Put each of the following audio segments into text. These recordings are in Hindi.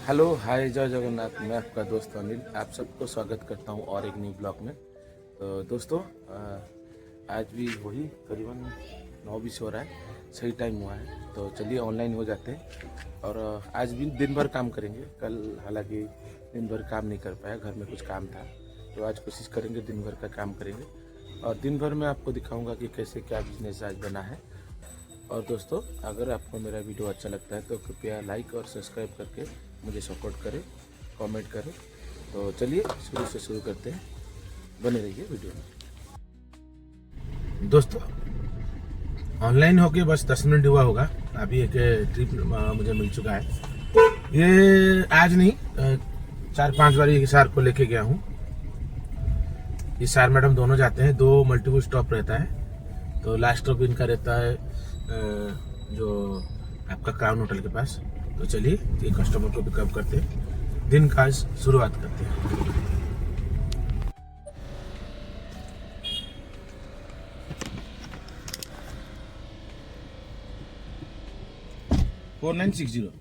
हेलो हाय जय जगन्नाथ। मैं आपका दोस्त अनिल आप सबको स्वागत करता हूं और एक न्यू ब्लॉग में। तो दोस्तों आज भी वही करीबन 9:20 हो रहा है, सही टाइम हुआ है। तो चलिए ऑनलाइन हो जाते हैं और आज भी दिन भर काम करेंगे। कल हालांकि दिन भर काम नहीं कर पाया, घर में कुछ काम था, तो आज कोशिश करेंगे दिन भर का काम करेंगे और दिन भर में आपको दिखाऊंगा कि कैसे क्या बिजनेस आज बना है। और दोस्तों अगर आपको मेरा वीडियो अच्छा लगता है तो कृपया लाइक और सब्सक्राइब करके मुझे सपोर्ट करें, कमेंट करें। तो चलिए शुरू से शुरू करते हैं, बने रहिए वीडियो में। दोस्तों ऑनलाइन होके बस 10 मिनट हुआ होगा, अभी एक ट्रिप मुझे मिल चुका है। ये आज नहीं 4-5 बार ये सार को लेके गया हूँ। ये सार मैडम दोनों जाते हैं, 2 मल्टीपल स्टॉप रहता है। तो लास्ट स्टॉप इनका रहता है जो आपका क्राउन होटल के पास। तो चलिए ये कस्टमर को पिकअप करते हैं, दिन का शुरुआत करते हैं। फोर 960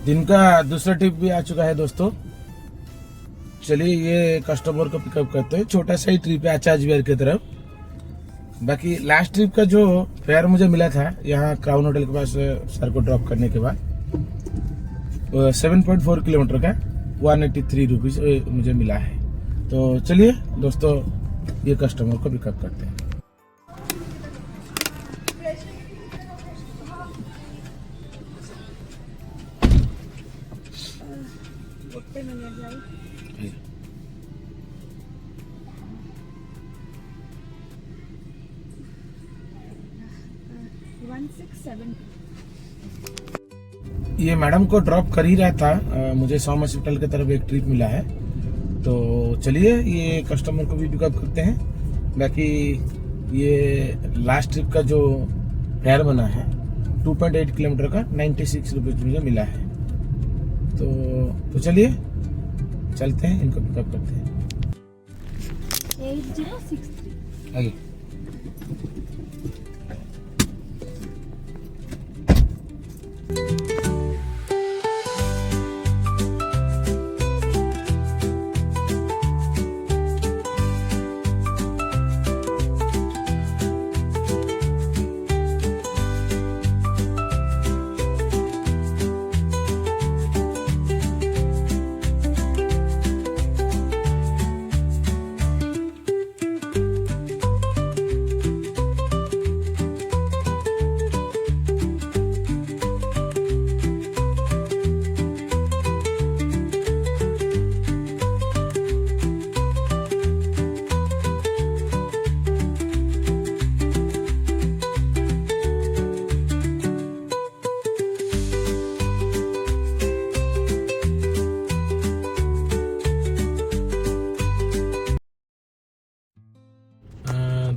दिन का दूसरा ट्रिप भी आ चुका है दोस्तों। चलिए ये कस्टमर को पिकअप करते हैं, छोटा सा ही ट्रिप है आचार्य विहार की तरफ। बाकी लास्ट ट्रिप का जो फेयर मुझे मिला था यहाँ क्राउन होटल के पास सर को ड्रॉप करने के बाद 7.4 किलोमीटर का 183 रुपीज मुझे मिला है। तो चलिए दोस्तों ये कस्टमर को पिकअप करते हैं। ये मैडम को ड्रॉप कर ही रहा था, मुझे सॉम हॉस्पिटल की तरफ एक ट्रिप मिला है। तो चलिए ये कस्टमर को भी पिकअप करते हैं। बाकी ये लास्ट ट्रिप का जो फेयर बना है 2.8 किलोमीटर का 96 रुपीज मुझे मिला है। तो चलिए चलते हैं, इनको पिकअप करते हैं। 8063 आइए।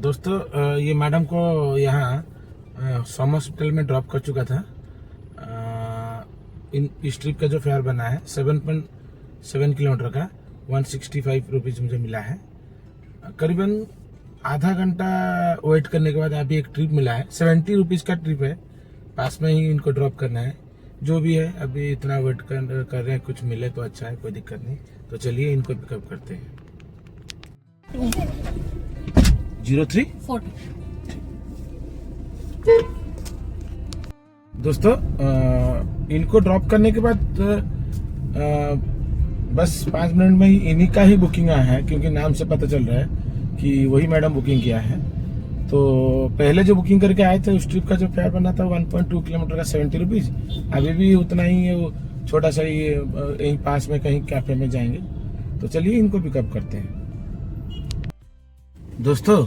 दोस्तों ये मैडम को यहाँ सॉम हॉस्पिटल में ड्रॉप कर चुका था। इस ट्रिप का जो फेयर बना है 7.7 किलोमीटर का 165 रुपीज मुझे मिला है। करीबन आधा घंटा वेट करने के बाद अभी एक ट्रिप मिला है, 70 रुपीज का ट्रिप है, पास में ही इनको ड्रॉप करना है। जो भी है अभी इतना वेट कर रहे हैं, कुछ मिले तो अच्छा है, कोई दिक्कत नहीं। तो चलिए इनको पिकअप करते हैं। 0340 दोस्तों इनको ड्रॉप करने के बाद बस 5 मिनट में ही इन्हीं का ही बुकिंग आया है, क्योंकि नाम से पता चल रहा है कि वही मैडम बुकिंग किया है। तो पहले जो बुकिंग करके आए थे उस ट्रिप का जो फेयर बना था 1.2 किलोमीटर का 70 रुपीज़, अभी भी उतना ही है। वो छोटा सा ही यहीं पास में कहीं कैफे में जाएंगे। तो चलिए इनको पिकअप करते हैं। दोस्तों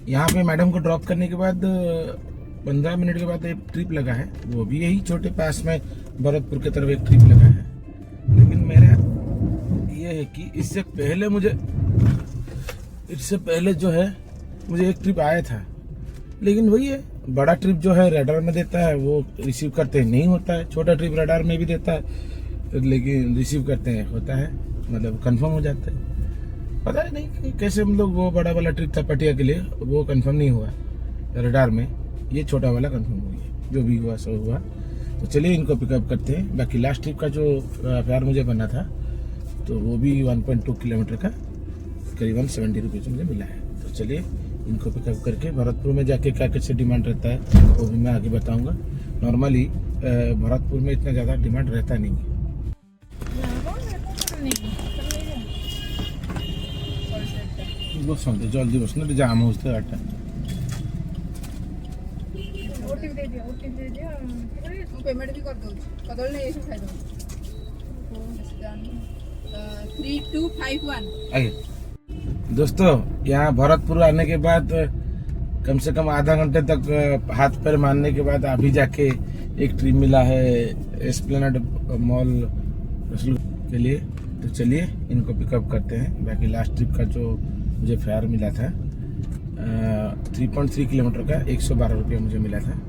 यहाँ पे मैडम को ड्रॉप करने के बाद 15 मिनट के बाद एक ट्रिप लगा है, वो भी यही छोटे पास में भरतपुर की तरफ एक ट्रिप लगा है। लेकिन मेरा ये है कि इससे पहले जो है मुझे एक ट्रिप आया था, लेकिन वही है, बड़ा ट्रिप जो है रडार में देता है वो रिसीव करते हैं नहीं होता है, छोटा ट्रिप रडार में भी देता है लेकिन रिसीव करते हैं होता है, मतलब कंफर्म हो जाता है। पता है नहीं कैसे हम लोग, वो बड़ा वाला ट्रिप था पटिया के लिए, वो कंफर्म नहीं हुआ रडार में, ये छोटा वाला कंफर्म हो गया। जो भी हुआ सो हुआ। तो चलिए इनको पिकअप करते हैं। बाकी लास्ट ट्रिप का जो फेयर मुझे बना था तो वो भी 1.2 किलोमीटर का करीबन 70 रुपीज़ मुझे मिला है। तो चलिए इनको पिकअप करके भरतपुर में जाके क्या कैसे डिमांड रहता है वो भी मैं आगे बताऊंगा। नॉर्मली भरतपुर में इतना ज़्यादा डिमांड रहता नहीं है। बसते जल्दी बसना जाम हो आटा पेमेंट भी कर दो कदल ने ऐसे खाई दो 3251। आइए दोस्तों, यहाँ भरतपुर आने के बाद कम से कम आधा घंटे तक हाथ पैर मारने के बाद अभी जाके एक ट्रिप मिला है एस्प्लेनेड मॉल के लिए। तो चलिए इनको पिकअप करते हैं। बाकी लास्ट ट्रिप का जो मुझे फेयर मिला था 3.3 किलोमीटर का 112 रुपया मुझे मिला था।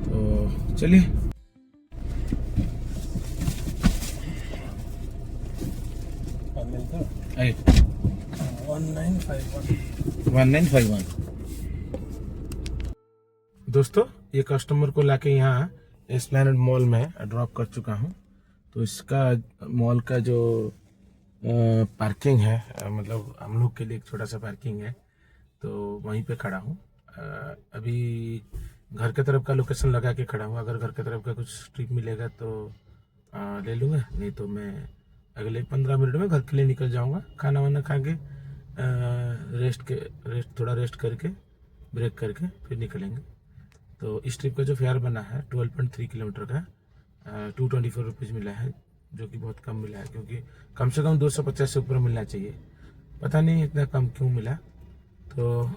तो चलिए आइए 1951। दोस्तों ये कस्टमर को लाके यहाँ एस्प्लेनेड मॉल में ड्रॉप कर चुका हूँ। तो इसका मॉल का जो पार्किंग है, मतलब हम लोग के लिए एक छोटा सा पार्किंग है, तो वहीं पे खड़ा हूँ। अभी घर के तरफ का लोकेशन लगा के खड़ा हूँ। अगर घर के तरफ का कुछ ट्रिप मिलेगा तो ले लूँगा, नहीं तो मैं अगले 15 मिनट में घर के लिए निकल जाऊँगा। खाना वाना खा के थोड़ा रेस्ट करके ब्रेक करके फिर निकलेंगे। तो इस ट्रिप का जो फेयर बना है 12.3 किलोमीटर का 224 रुपीज़ मिला है, जो कि बहुत कम मिला है, क्योंकि कम से कम 250 से ऊपर मिलना चाहिए। पता नहीं इतना कम क्यों मिला। तो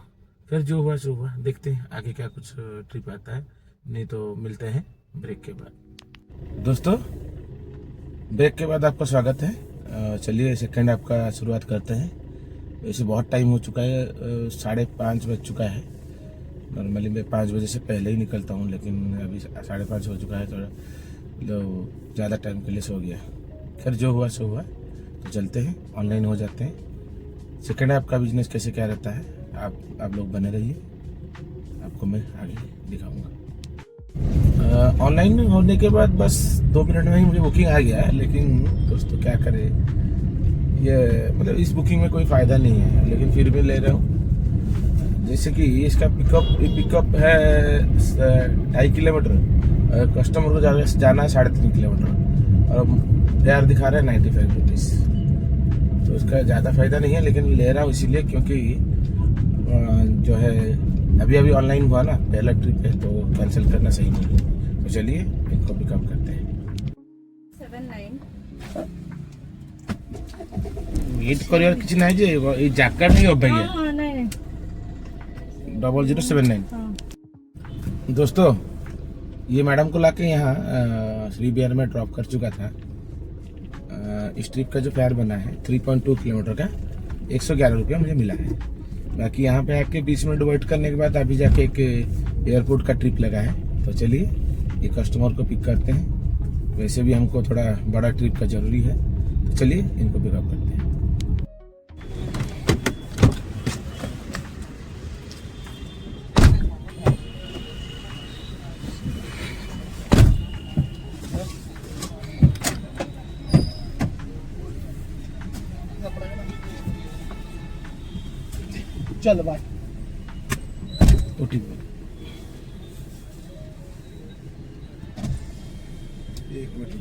फिर जो हुआ सो हुआ, देखते हैं आगे क्या कुछ ट्रिप आता है, नहीं तो मिलते हैं ब्रेक के बाद। दोस्तों ब्रेक के बाद आपका स्वागत है। चलिए सेकंड आपका शुरुआत करते हैं। वैसे बहुत टाइम हो चुका है, 5:30 बज चुका है। नॉर्मली मैं 5 बजे से पहले ही निकलता हूँ, लेकिन अभी 5:30 हो चुका है, थोड़ा ज़्यादा टाइम के लिए सो गया। खैर जो हुआ सो हुआ। तो चलते हैं, ऑनलाइन हो जाते हैं। सेकंड आपका बिजनेस कैसे क्या रहता है आप लोग बने रहिए, आपको मैं आगे दिखाऊंगा। ऑनलाइन होने के बाद बस 2 मिनट में ही मुझे बुकिंग आ गया है। लेकिन दोस्तों क्या करें, ये मतलब इस बुकिंग में कोई फ़ायदा नहीं है, लेकिन फिर भी ले रहा हूँ। जैसे कि इसका पिकअप है 2.5 किलोमीटर, कस्टमर को जाना है 3.5 किलोमीटर, और फेयर दिखा रहा है 95 रुपीज़। तो इसका ज़्यादा फ़ायदा नहीं है, लेकिन ले रहा हूँ इसीलिए क्योंकि जो है अभी ऑनलाइन हुआ ना, पहला ट्रिप है, तो कैंसिल करना सही नहीं है। तो चलिए इनको पिकअप करते हैं। 79 वेट करियर किसी नहीं जे ये जाका नहीं हो भैया। हां नहीं 0079। दोस्तों ये मैडम को लाके यहाँ श्री बिहार में ड्रॉप कर चुका था। इस ट्रिप का जो फेयर बना है 3.2 किलोमीटर का 111 रुपया मुझे मिला है। बाकी यहाँ पे आके 20 मिनट वेट करने के बाद अभी जाके एक एयरपोर्ट का ट्रिप लगा है। तो चलिए ये कस्टमर को पिक करते हैं। वैसे भी हमको थोड़ा बड़ा ट्रिप का ज़रूरी है, तो चलिए इनको पिकअप करते हैं। चल भाई ओटीपी 1 मिनट।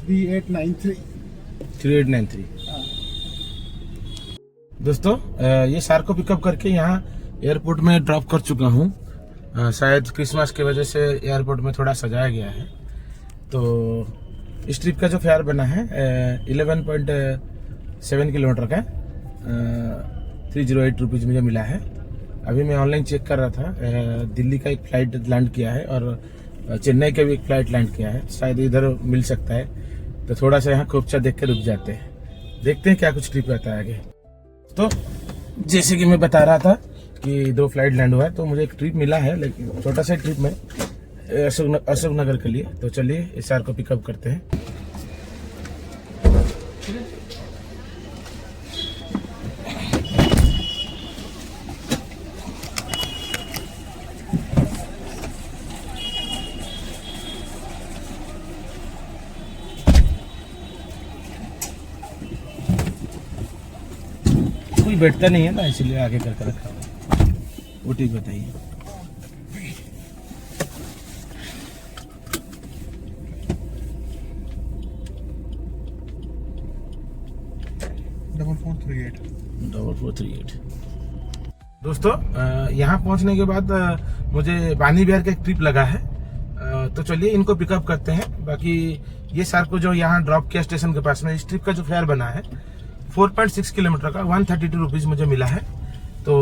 3893। 3893। दोस्तों ये सार को पिकअप करके यहाँ एयरपोर्ट में ड्रॉप कर चुका हूँ। शायद क्रिसमस की वजह से एयरपोर्ट में थोड़ा सजाया गया है। तो इस ट्रिप का जो फेयर बना है 11.7 किलोमीटर का 308 रुपीज़ मुझे मिला है। अभी मैं ऑनलाइन चेक कर रहा था, दिल्ली का एक फ़्लाइट लैंड किया है और चेन्नई का भी एक फ़्लाइट लैंड किया है, शायद इधर मिल सकता है। तो थोड़ा सा यहाँ खोपचा देख के रुक जाते हैं, देखते हैं क्या कुछ ट्रिप आता है आगे। तो जैसे कि मैं बता रहा था कि 2 फ्लाइट लैंड हुआ है, तो मुझे एक ट्रिप मिला है, लेकिन छोटा सा ट्रिप में अशोक नगर के लिए। तो चलिए इस को पिकअप करते हैं। कोई बैठता नहीं है ना, इसलिए आगे करके रखा हुआ। वो ठीक बताइए। डबल 438। दोस्तों यहाँ पहुँचने के बाद मुझे बानी बिहार का एक ट्रिप लगा है। तो चलिए इनको पिकअप करते हैं। बाकी ये सार को जो यहाँ ड्रॉप किया स्टेशन के पास में, इस ट्रिप का जो फेयर बना है 4.6 किलोमीटर का 132 रुपीज़ मुझे मिला है। तो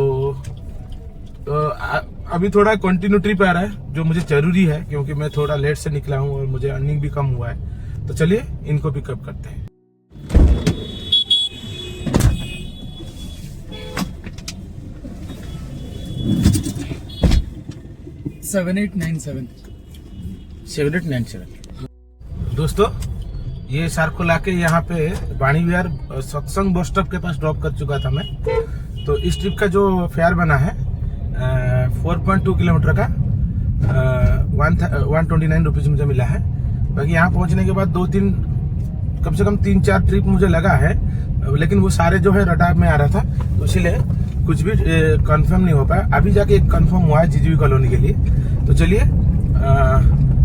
अभी थोड़ा कंटिन्यू ट्रिप आ रहा है, जो मुझे जरूरी है क्योंकि मैं थोड़ा लेट से निकला हूँ और मुझे अर्निंग भी कम हुआ है। तो चलिए इनको पिकअप करते हैं। 7897। दोस्तों ये सार को लाके यहाँ पे बानी विहार सत्संग बस स्टॉप के पास ड्रॉप कर चुका था मैं। तो इस ट्रिप का जो फेयर बना है 4.2 किलोमीटर का 129 रुपीज़ मुझे मिला है। बाकी यहाँ पहुँचने के बाद कम से कम 3-4 ट्रिप मुझे लगा है, लेकिन वो सारे जो है रडार में आ रहा था, तो इसीलिए कुछ भी कंफर्म नहीं हो पाया। अभी जाके एक कंफर्म हुआ है जीजीबी कॉलोनी के लिए। तो चलिए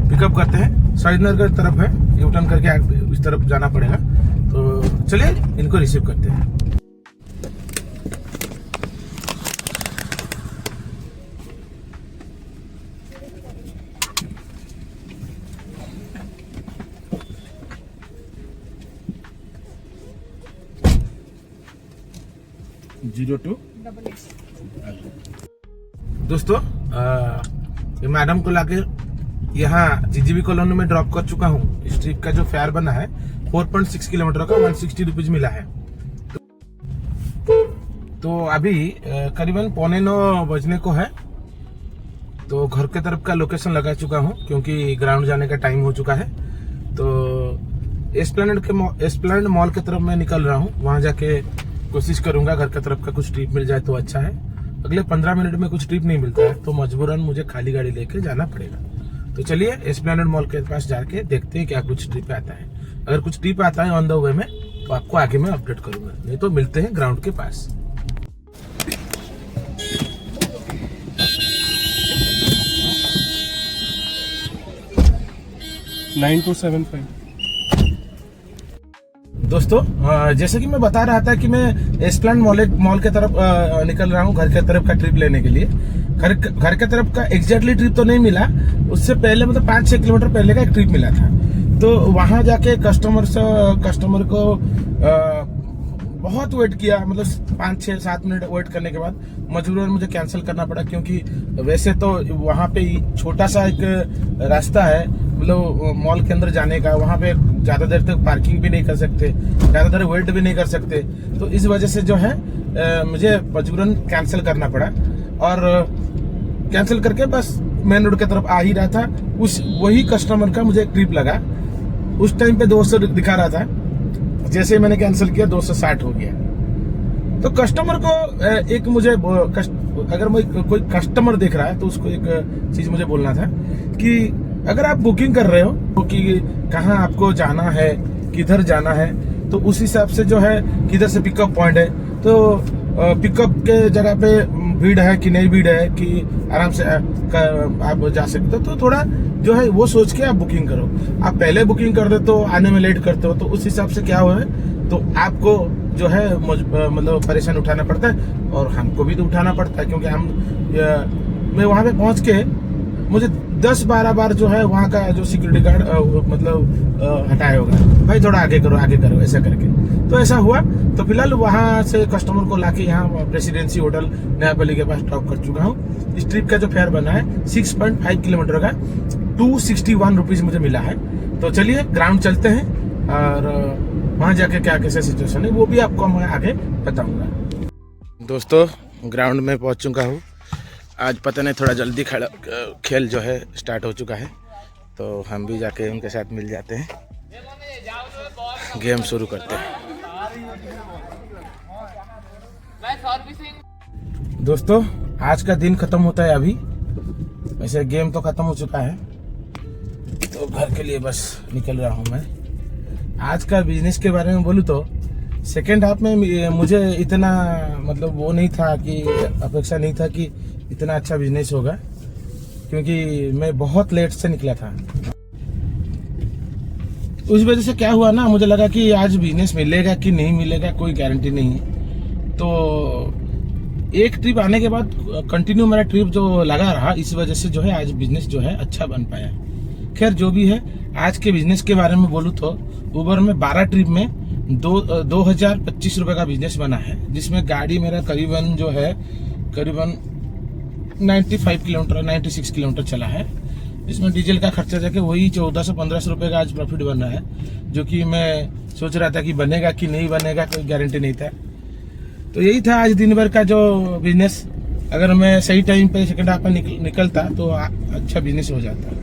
पिकअप करते हैं। सैदनगर की तरफ है, यू टर्न करके इस तरफ जाना पड़ेगा। तो चलिए इनको रिसीव करते हैं। दोस्तों ये मैडम को लाके यहाँ जीजीबी कॉलोनी में ड्रॉप कर चुका हूँ। इस ट्रिप का जो फेयर बना है 4.6 किलोमीटर का 160 रुपीज़ मिला है। तो अभी करीबन 8:45 बजने को है। तो घर के तरफ का लोकेशन लगा चुका हूँ क्योंकि ग्राउंड जाने का टाइम हो चुका है। तो एस्प्लेनेड मॉल की तरफ मैं निकल रहा हूँ, वहाँ जाके कोशिश करूंगा घर की तरफ का कुछ ट्रिप मिल जाए तो अच्छा है। अगले 15 मिनट में कुछ ट्रिप नहीं मिलता है तो मजबूरन मुझे खाली गाड़ी लेके जाना पड़ेगा। तो चलिए एस्प्लेनेड मॉल के पास जाके देखते हैं क्या कुछ ट्रिप आता है। अगर कुछ ट्रिप आता है ऑन द वे में तो आपको आगे मैं अपडेट करूंगा, नहीं तो मिलते हैं ग्राउंड के पास। दोस्तों जैसे कि मैं बता रहा था कि मैं एस्प्लेनेड मॉल के तरफ निकल रहा हूँ घर के तरफ का ट्रिप लेने के लिए। घर के तरफ का एग्जैक्टली ट्रिप तो नहीं मिला, उससे पहले मतलब 5-6 किलोमीटर पहले का एक ट्रिप मिला था। तो वहां जाके कस्टमर को बहुत वेट किया, मतलब 5-6-7 मिनट वेट करने के बाद मजबूरन मुझे कैंसिल करना पड़ा, क्योंकि वैसे तो वहां पे छोटा सा एक रास्ता है मतलब मॉल के अंदर जाने का, वहां पे ज्यादा देर तक पार्किंग भी नहीं कर सकते, ज्यादा देर वेट भी नहीं कर सकते। तो इस वजह से जो है मुझे मजबूरन कैंसिल करना पड़ा और कैंसिल करके बस मेन रोड की तरफ आ ही रहा था। वही कस्टमर का मुझे एक ट्रिप लगा, उस टाइम पे 200 दिखा रहा था, जैसे मैंने कैंसिल किया 260 हो गया। तो कस्टमर को एक मुझे अगर कोई कस्टमर देख रहा है तो उसको एक चीज मुझे बोलना था कि अगर आप बुकिंग कर रहे हो कि कहाँ आपको जाना है, किधर जाना है, तो उस हिसाब से जो है किधर से पिकअप पॉइंट है, तो पिकअप के जगह पे भीड़ है कि नहीं भीड़ है, कि आराम से आप जा सकते हो। तो थोड़ा जो है वो सोच के आप बुकिंग करो। आप पहले बुकिंग कर देते हो, आने में लेट करते हो, तो उस हिसाब से क्या हुआ है, तो आपको जो है मतलब परेशान उठाना पड़ता है, और हमको भी तो उठाना पड़ता है, क्योंकि मैं वहाँ पे पहुँच के मुझे 10-12 बार जो है वहाँ का जो सिक्योरिटी गार्ड मतलब हटाया होगा, भाई थोड़ा आगे करो ऐसा करके। तो ऐसा हुआ। तो फिलहाल वहाँ से कस्टमर को लाके यहाँ प्रेसिडेंसी होटल नयापल्ली के पास ड्रॉप कर चुका हूँ। इस ट्रिप का जो फेयर बना है 6.5 किलोमीटर का 261 रुपीज मुझे मिला है। तो चलिए ग्राउंड चलते हैं, और वहाँ जाके क्या कैसा सिचुएशन है वो भी आपको मैं आगे बताऊंगा। दोस्तों ग्राउंड में पहुँच चुका हूँ। आज पता नहीं थोड़ा जल्दी खेल जो है स्टार्ट हो चुका है, तो हम भी जाके उनके साथ मिल जाते हैं, गेम शुरू करते हैं। दोस्तों आज का दिन खत्म होता है अभी, वैसे गेम तो खत्म हो चुका है, तो घर के लिए बस निकल रहा हूँ मैं। आज का बिजनेस के बारे में बोलूँ तो सेकेंड हाफ में मुझे इतना मतलब वो नहीं था, कि अपेक्षा नहीं था कि इतना अच्छा बिजनेस होगा, क्योंकि मैं बहुत लेट से निकला था। उस वजह से क्या हुआ ना, मुझे लगा कि आज बिजनेस मिलेगा कि नहीं मिलेगा कोई गारंटी नहीं है। तो एक ट्रिप आने के बाद कंटिन्यू मेरा ट्रिप जो लगा रहा, इस वजह से जो है आज बिजनेस जो है अच्छा बन पाया। खैर जो भी है, आज के बिजनेस के बारे में बोलूँ तो उबर में 12 ट्रिप में 2025 रुपए का बिजनेस बना है, जिसमें गाड़ी मेरा करीबन 96 किलोमीटर चला है। इसमें डीजल का खर्चा जाके वही 1400-1500 रुपए का आज प्रॉफिट बन रहा है, जो कि मैं सोच रहा था कि बनेगा कि नहीं बनेगा, कोई गारंटी नहीं था। तो यही था आज दिन भर का जो बिजनेस। अगर मैं सही टाइम पे सेकंड हाफ में निकलता तो अच्छा बिजनेस हो जाता।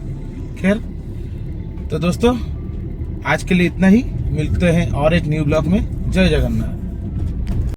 खैर तो दोस्तों आज के लिए इतना ही, मिलते हैं और एक न्यू ब्लॉग में। जय जगन्नाथ।